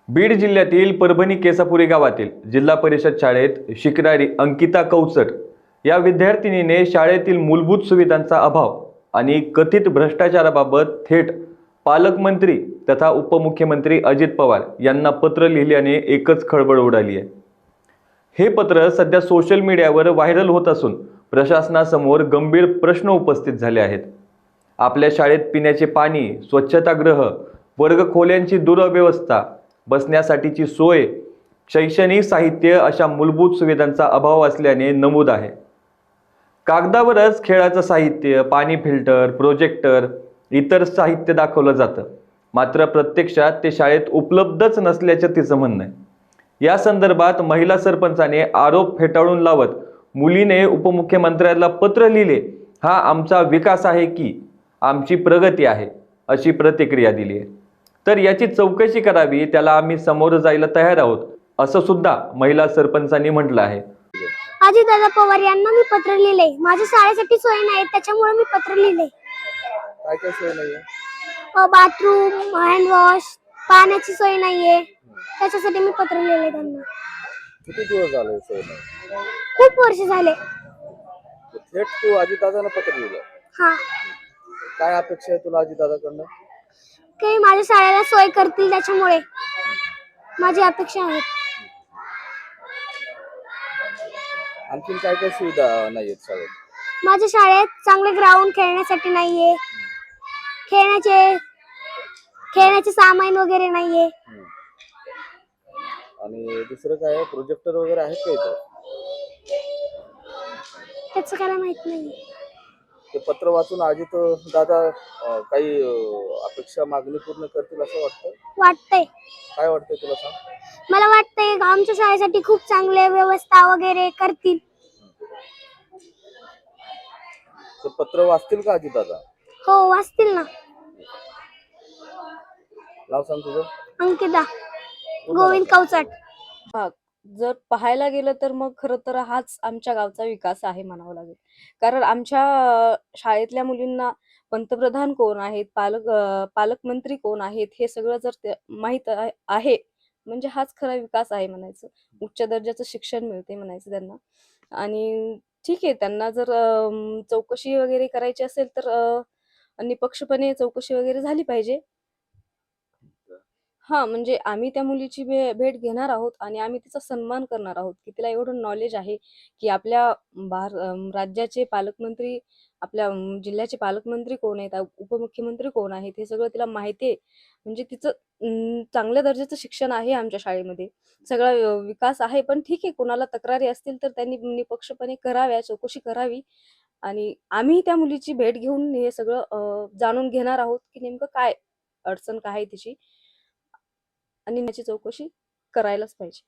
बीड जिल्ह्यातील परभणी केसापुरी गावातील जिल्हा परिषद शाळेत शिकणारी अंकिता कौचट या विद्यार्थिनीने शाळेतील मूलभूत सुविधांचा अभाव आणि कथित भ्रष्टाचाराबाबत थेट पालकमंत्री तथा उपमुख्यमंत्री अजित पवार यांना पत्र लिहिल्याने एकच खळबळ उडाली आहे। हे पत्र सध्या सोशल मीडियावर व्हायरल होत असून प्रशासनासमोर गंभीर प्रश्न उपस्थित झाले आहेत। आपल्या शाळेत पिण्याचे पाणी, स्वच्छतागृह, वर्गखोल्यांची दुरव्यवस्था, बसण्यासाठीची सोय, शैक्षणिक साहित्य अशा मूलभूत सुविधांचा अभाव असल्याने नमूद आहे। कागदावरच खेळाचं साहित्य, पाणी फिल्टर, प्रोजेक्टर, इतर साहित्य दाखवलं जातं, मात्र प्रत्यक्षात ते शाळेत उपलब्धच नसल्याचं तिचं म्हणणं आहे। या संदर्भात महिला सरपंचाने आरोप फेटाळून लावत मुलीने उपमुख्यमंत्र्यांना पत्र लिहिले, हा आमचा विकास आहे की आमची प्रगती आहे, अशी प्रतिक्रिया दिली आहे। तर याची चौकशी करावी, त्याला आम्ही समोर जायला तयार आहोत, असं सुद्धा महिला सरपंचांनी म्हटलं आहे। अजितदादा पवार यांना मी पत्र लिहिले। माझ्या शाळेसाठी सोय नाही, त्याच्यामुळे मी पत्र लिहिले। काय काय सोय नाहीये? बाथरूम, हँड वॉश, पाण्याची सोय नाहीये, त्याच्यासाठी मी पत्र लिहिले त्यांना। किती दिवस झाले सोय नाही? खूप वर्ष झाले। थेट तू अजितदादांना पत्र लिहिलं? हा। काय अपेक्षा आहे तुला अजितदादाकडनं? काही माझ्या शाळेला सोय करतील, त्याच्यामुळे माझी अपेक्षा आहे। आणखीन काय काय सुविधा नाहीयेत शाळेत? माझ्या शाळेत चांगले ग्राउंड खेळण्यासाठी नाहीये, खेळण्याचे सामान वगैरे नाहीये। आणि दुसरं काय, प्रोजेक्टर वगैरे आहेत का इथं? त्याचं काय माहित नाही। ते पत्र वाचून अजित दादा काही अपेक्षा मागणी पूर्ण करतील असं वाटतंय। काय वाटतंय तुला सांग? मला वाटतंय आमच्या शाळेसाठी खूप चांगले व्यवस्था वगैरे करतील। ते पत्र वाचतील का अजितदादा? हो, वाचतील ना। नाव सांग तुझं? अंकिता गोविंद कौचट। जर पाहायला गेलं तर मग खरं तर हाच आमच्या गावचा विकास आहे म्हणावं लागेल। कारण आमच्या शाळेतल्या मुलींना पंतप्रधान कोण आहेत, पालकमंत्री कोण आहेत, हे सगळं जर माहित आहे म्हणजे हाच खरा विकास आहे म्हणायचं। उच्च दर्जाचं शिक्षण मिळते म्हणायचं त्यांना। आणि ठीक आहे, त्यांना जर चौकशी वगैरे करायची असेल तर निपक्षपणे चौकशी वगैरे झाली पाहिजे। हां, म्हणजे आम्ही त्या मुलीची भेट घेणार आहोत आणि आम्ही तिचा सन्मान करणार आहोत, की तिला एवढं नॉलेज आहे, की आपल्या राज्याचे पालकमंत्री, आपल्या जिल्ह्याचे पालकमंत्री कोण आहेत, उपमुख्यमंत्री कोण आहेत, हे सगळं तिला माहिती आहे। म्हणजे तिचं चांगल्या दर्जाचं शिक्षण आहे आमच्या शाळेमध्ये, सगळा विकास आहे। पण ठीक आहे, कोणाला तक्रारी असतील तर त्यांनी निपक्षपणे कराव्या, चौकशी करावी आणि आम्ही त्या मुलीची भेट घेऊन हे सगळं जाणून घेणार आहोत, की नेमकं काय अडचण काय आहे तिची आणि त्याची चौकशी करायलाच पाहिजे।